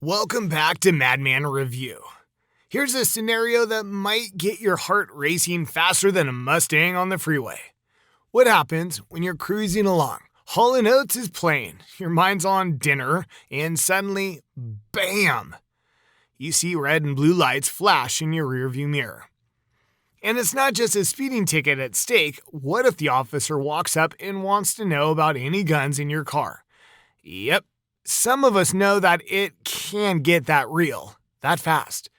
Welcome back to MADMAN Review. Here's a scenario that might get your heart racing faster than a Mustang on the freeway. What happens when you're cruising along? Hall & Oates is playing, your mind's on dinner, and suddenly, bam! You see red and blue lights flash in your rearview mirror. And it's not just a speeding ticket at stake. What if the officer walks up and wants to know about any guns in your car? Yep. Some of us know that it can get that real, that fast.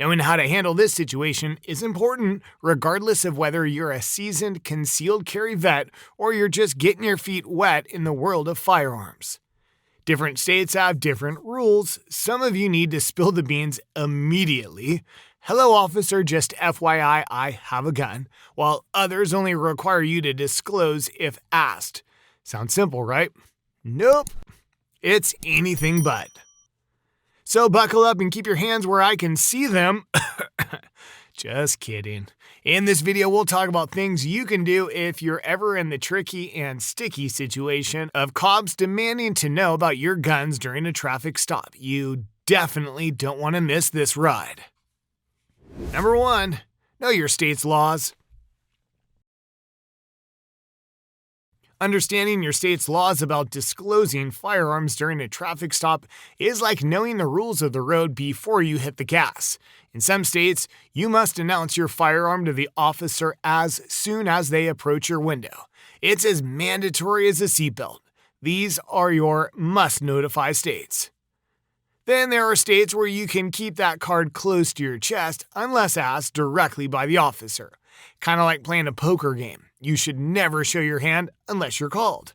Knowing how to handle this situation is important regardless of whether you're a seasoned concealed carry vet or you're just getting your feet wet in the world of firearms. Different states have different rules. Some of you need to spill the beans immediately. Hello, officer, just FYI, I have a gun, while others only require you to disclose if asked. Sounds simple, right? Nope. It's anything but. So buckle up and keep your hands where I can see them. Just kidding. In this video, we'll talk about things you can do if you're ever in the tricky and sticky situation of cops demanding to know about your guns during a traffic stop. You definitely don't want to miss this ride. Number 1, know your state's laws. Understanding your state's laws about disclosing firearms during a traffic stop is like knowing the rules of the road before you hit the gas. In some states, you must announce your firearm to the officer as soon as they approach your window. It's as mandatory as a seatbelt. These are your must-notify states. Then there are states where you can keep that card close to your chest unless asked directly by the officer. Kind of like playing a poker game. You should never show your hand unless you're called.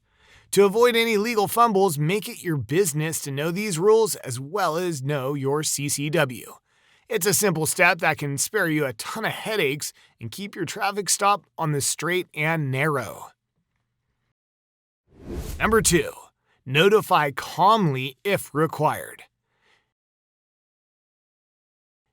To avoid any legal fumbles, make it your business to know these rules as well as know your CCW. It's a simple step that can spare you a ton of headaches and keep your traffic stop on the straight and narrow. Number 2, notify calmly if required.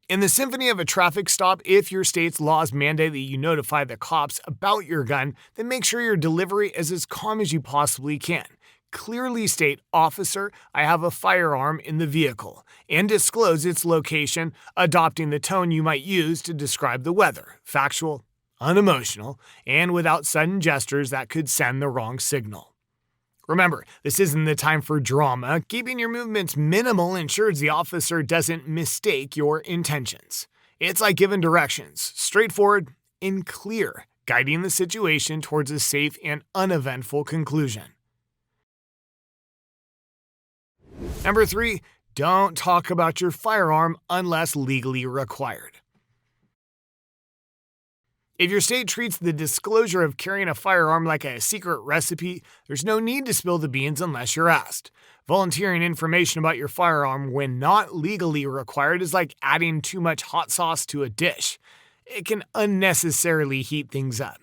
In the symphony of a traffic stop, if your state's laws mandate that you notify the cops about your gun, then make sure your delivery is as calm as you possibly can. Clearly state, "Officer, I have a firearm in the vehicle," and disclose its location, adopting the tone you might use to describe the weather, factual, unemotional, and without sudden gestures that could send the wrong signal. Remember, this isn't the time for drama. Keeping your movements minimal ensures the officer doesn't mistake your intentions. It's like giving directions, straightforward and clear, guiding the situation towards a safe and uneventful conclusion. Number 3, don't talk about your firearm unless legally required. If your state treats the disclosure of carrying a firearm like a secret recipe, there's no need to spill the beans unless you're asked. Volunteering information about your firearm when not legally required is like adding too much hot sauce to a dish. It can unnecessarily heat things up.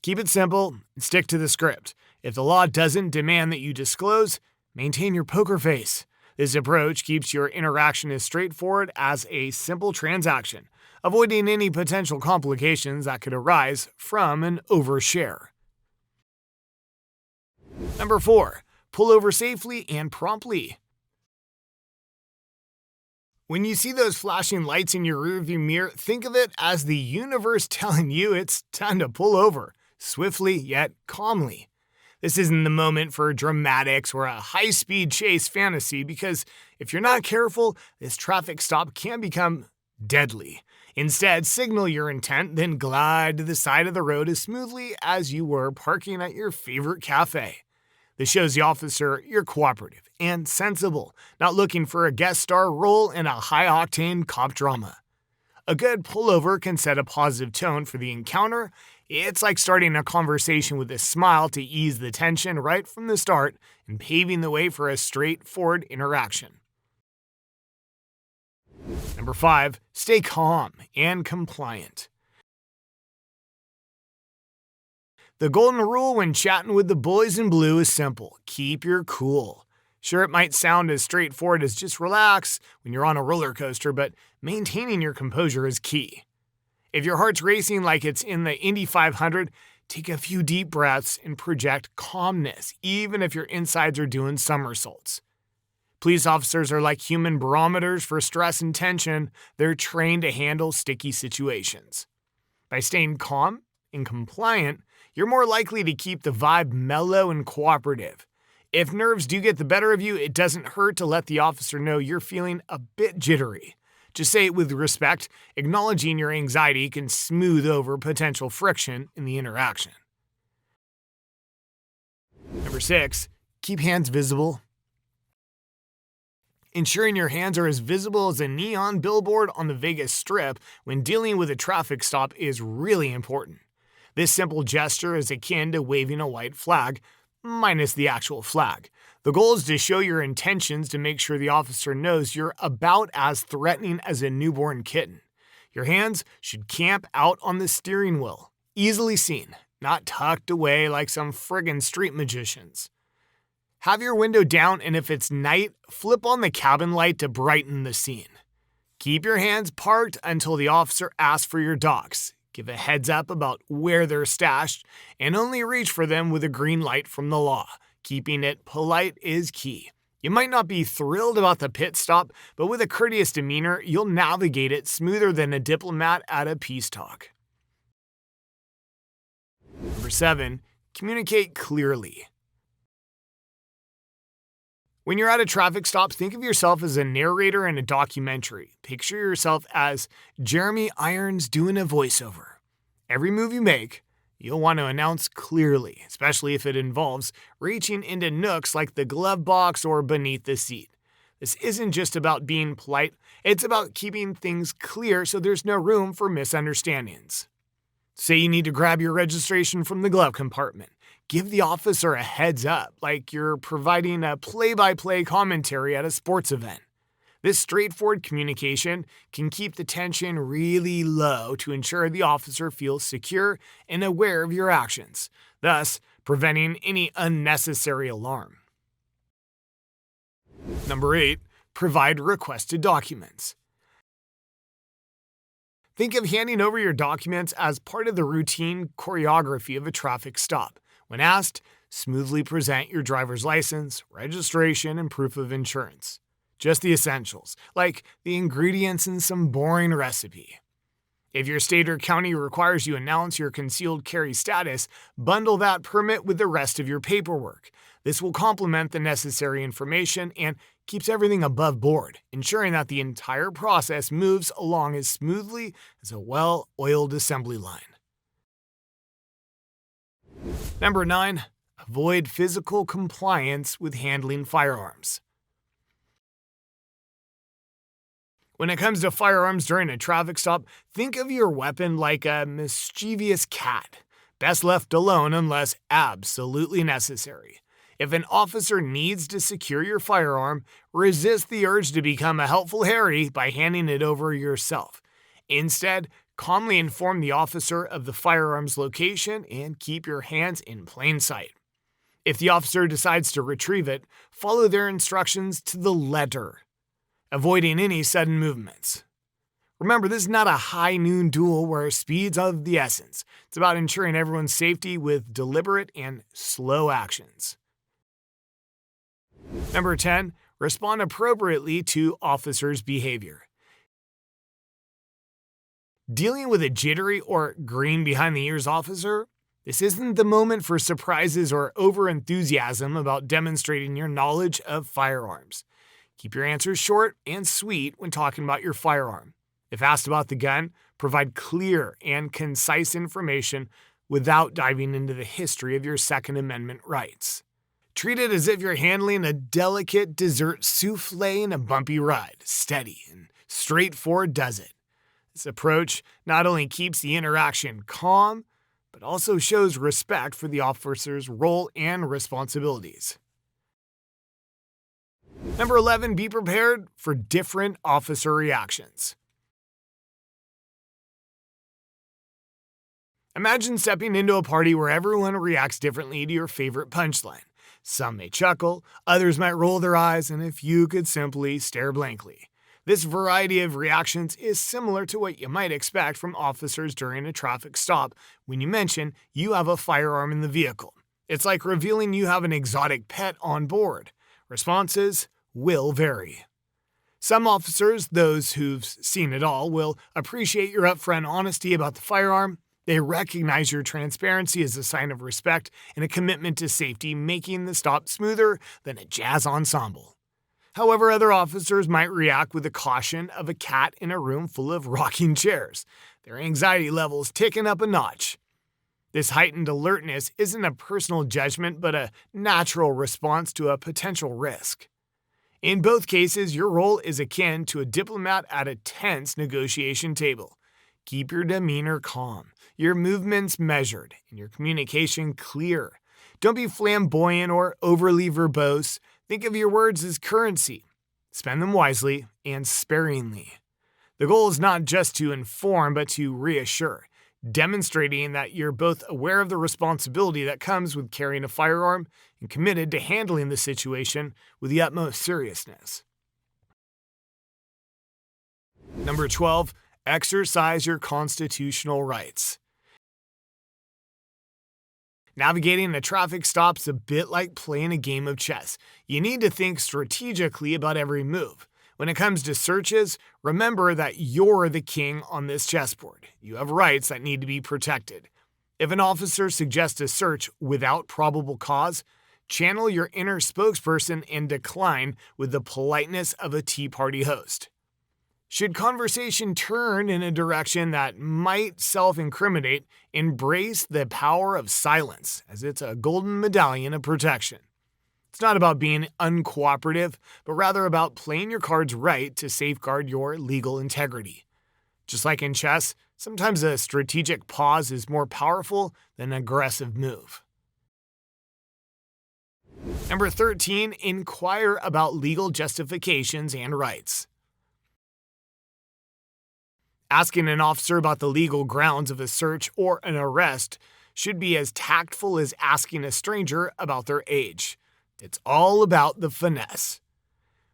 Keep it simple and stick to the script. If the law doesn't demand that you disclose, maintain your poker face. This approach keeps your interaction as straightforward as a simple transaction, avoiding any potential complications that could arise from an overshare. Number 4, pull over safely and promptly. When you see those flashing lights in your rearview mirror, think of it as the universe telling you it's time to pull over, swiftly yet calmly. This isn't the moment for dramatics or a high-speed chase fantasy because if you're not careful, this traffic stop can become deadly. Instead, signal your intent, then glide to the side of the road as smoothly as you were parking at your favorite cafe. This shows the officer you're cooperative and sensible, not looking for a guest star role in a high-octane cop drama. A good pullover can set a positive tone for the encounter. It's like starting a conversation with a smile to ease the tension right from the start and paving the way for a straightforward interaction. Number 5, stay calm and compliant. The golden rule when chatting with the boys in blue is simple. Keep your cool. Sure, it might sound as straightforward as just relax when you're on a roller coaster, but maintaining your composure is key. If your heart's racing like it's in the Indy 500, take a few deep breaths and project calmness, even if your insides are doing somersaults. Police officers are like human barometers for stress and tension. They're trained to handle sticky situations. By staying calm and compliant, you're more likely to keep the vibe mellow and cooperative. If nerves do get the better of you, it doesn't hurt to let the officer know you're feeling a bit jittery. Just say it with respect. Acknowledging your anxiety can smooth over potential friction in the interaction. Number 6, keep hands visible. Ensuring your hands are as visible as a neon billboard on the Vegas Strip when dealing with a traffic stop is really important. This simple gesture is akin to waving a white flag, minus the actual flag. The goal is to show your intentions to make sure the officer knows you're about as threatening as a newborn kitten. Your hands should camp out on the steering wheel, easily seen, not tucked away like some friggin' street magicians. Have your window down, and if it's night, flip on the cabin light to brighten the scene. Keep your hands parked until the officer asks for your docs. Give a heads up about where they're stashed, and only reach for them with a green light from the law. Keeping it polite is key. You might not be thrilled about the pit stop, but with a courteous demeanor, you'll navigate it smoother than a diplomat at a peace talk. Number 7, communicate clearly. When you're at a traffic stop, think of yourself as a narrator in a documentary. Picture yourself as Jeremy Irons doing a voiceover. Every move you make, you'll want to announce clearly, especially if it involves reaching into nooks like the glove box or beneath the seat. This isn't just about being polite, it's about keeping things clear so there's no room for misunderstandings. Say you need to grab your registration from the glove compartment. Give the officer a heads up, like you're providing a play-by-play commentary at a sports event. This straightforward communication can keep the tension really low to ensure the officer feels secure and aware of your actions, thus preventing any unnecessary alarm. Number 8, provide requested documents. Think of handing over your documents as part of the routine choreography of a traffic stop. When asked, smoothly present your driver's license, registration, and proof of insurance. Just the essentials, like the ingredients in some boring recipe. If your state or county requires you announce your concealed carry status, bundle that permit with the rest of your paperwork. This will complement the necessary information and keeps everything above board, ensuring that the entire process moves along as smoothly as a well-oiled assembly line. Number 9, avoid physical compliance with handling firearms. When it comes to firearms during a traffic stop, think of your weapon like a mischievous cat, best left alone unless absolutely necessary. If an officer needs to secure your firearm, resist the urge to become a helpful Harry by handing it over yourself. Instead, calmly inform the officer of the firearm's location and keep your hands in plain sight. If the officer decides to retrieve it, follow their instructions to the letter, avoiding any sudden movements. Remember, this is not a high noon duel where speed's of the essence. It's about ensuring everyone's safety with deliberate and slow actions. Number 10, respond appropriately to officers' behavior. Dealing with a jittery or green behind the ears officer, this isn't the moment for surprises or overenthusiasm about demonstrating your knowledge of firearms. Keep your answers short and sweet when talking about your firearm. If asked about the gun, provide clear and concise information without diving into the history of your Second Amendment rights. Treat it as if you're handling a delicate dessert souffle in a bumpy ride. Steady and straightforward does it. This approach not only keeps the interaction calm, but also shows respect for the officer's role and responsibilities. Number 11, be prepared for different officer reactions. Imagine stepping into a party where everyone reacts differently to your favorite punchline. Some may chuckle, others might roll their eyes, and a few could simply stare blankly. This variety of reactions is similar to what you might expect from officers during a traffic stop when you mention you have a firearm in the vehicle. It's like revealing you have an exotic pet on board. Responses will vary. Some officers, those who've seen it all, will appreciate your upfront honesty about the firearm. They recognize your transparency as a sign of respect and a commitment to safety, making the stop smoother than a jazz ensemble. However, other officers might react with the caution of a cat in a room full of rocking chairs, their anxiety levels ticking up a notch. This heightened alertness isn't a personal judgment, but a natural response to a potential risk. In both cases, your role is akin to a diplomat at a tense negotiation table. Keep your demeanor calm, your movements measured, and your communication clear. Don't be flamboyant or overly verbose. Think of your words as currency. Spend them wisely and sparingly. The goal is not just to inform, but to reassure, demonstrating that you're both aware of the responsibility that comes with carrying a firearm and committed to handling the situation with the utmost seriousness. Number 12, exercise your constitutional rights. Navigating a traffic stop's a bit like playing a game of chess. You need to think strategically about every move. When it comes to searches, remember that you're the king on this chessboard. You have rights that need to be protected. If an officer suggests a search without probable cause, channel your inner spokesperson and decline with the politeness of a Tea Party host. Should conversation turn in a direction that might self-incriminate, embrace the power of silence, as it's a golden medallion of protection. It's not about being uncooperative, but rather about playing your cards right to safeguard your legal integrity. Just like in chess, sometimes a strategic pause is more powerful than an aggressive move. Number 13, inquire about legal justifications and rights. Asking an officer about the legal grounds of a search or an arrest should be as tactful as asking a stranger about their age. It's all about the finesse.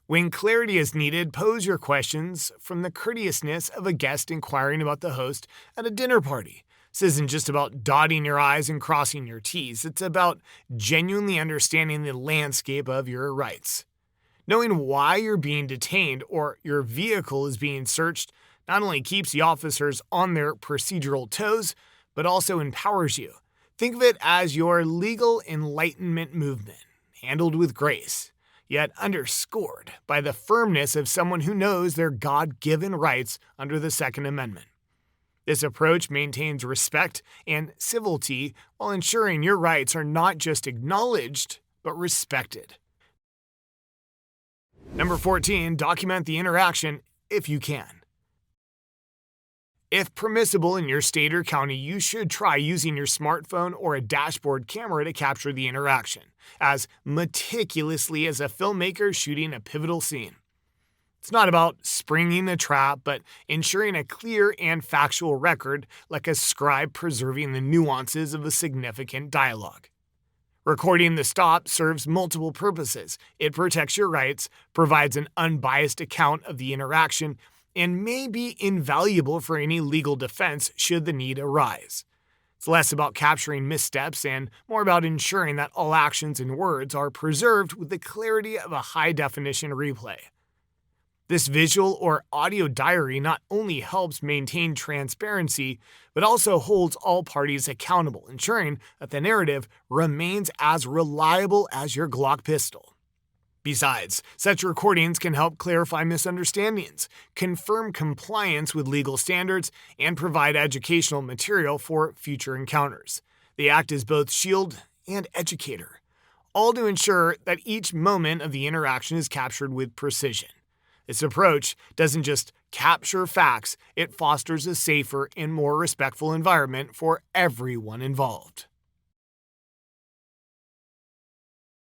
When clarity is needed, pose your questions from the courteousness of a guest inquiring about the host at a dinner party. This isn't just about dotting your I's and crossing your T's. It's about genuinely understanding the landscape of your rights. Knowing why you're being detained or your vehicle is being searched not only keeps the officers on their procedural toes, but also empowers you. Think of it as your legal enlightenment movement, handled with grace, yet underscored by the firmness of someone who knows their God-given rights under the Second Amendment. This approach maintains respect and civility while ensuring your rights are not just acknowledged, but respected. Number 14, document the interaction if you can. If permissible in your state or county, you should try using your smartphone or a dashboard camera to capture the interaction, as meticulously as a filmmaker shooting a pivotal scene. It's not about springing a trap, but ensuring a clear and factual record, like a scribe preserving the nuances of a significant dialogue. Recording the stop serves multiple purposes. It protects your rights, provides an unbiased account of the interaction, and may be invaluable for any legal defense should the need arise. It's less about capturing missteps and more about ensuring that all actions and words are preserved with the clarity of a high-definition replay. This visual or audio diary not only helps maintain transparency, but also holds all parties accountable, ensuring that the narrative remains as reliable as your Glock pistol. Besides, such recordings can help clarify misunderstandings, confirm compliance with legal standards, and provide educational material for future encounters. They act as both shield and educator, all to ensure that each moment of the interaction is captured with precision. This approach doesn't just capture facts, it fosters a safer and more respectful environment for everyone involved.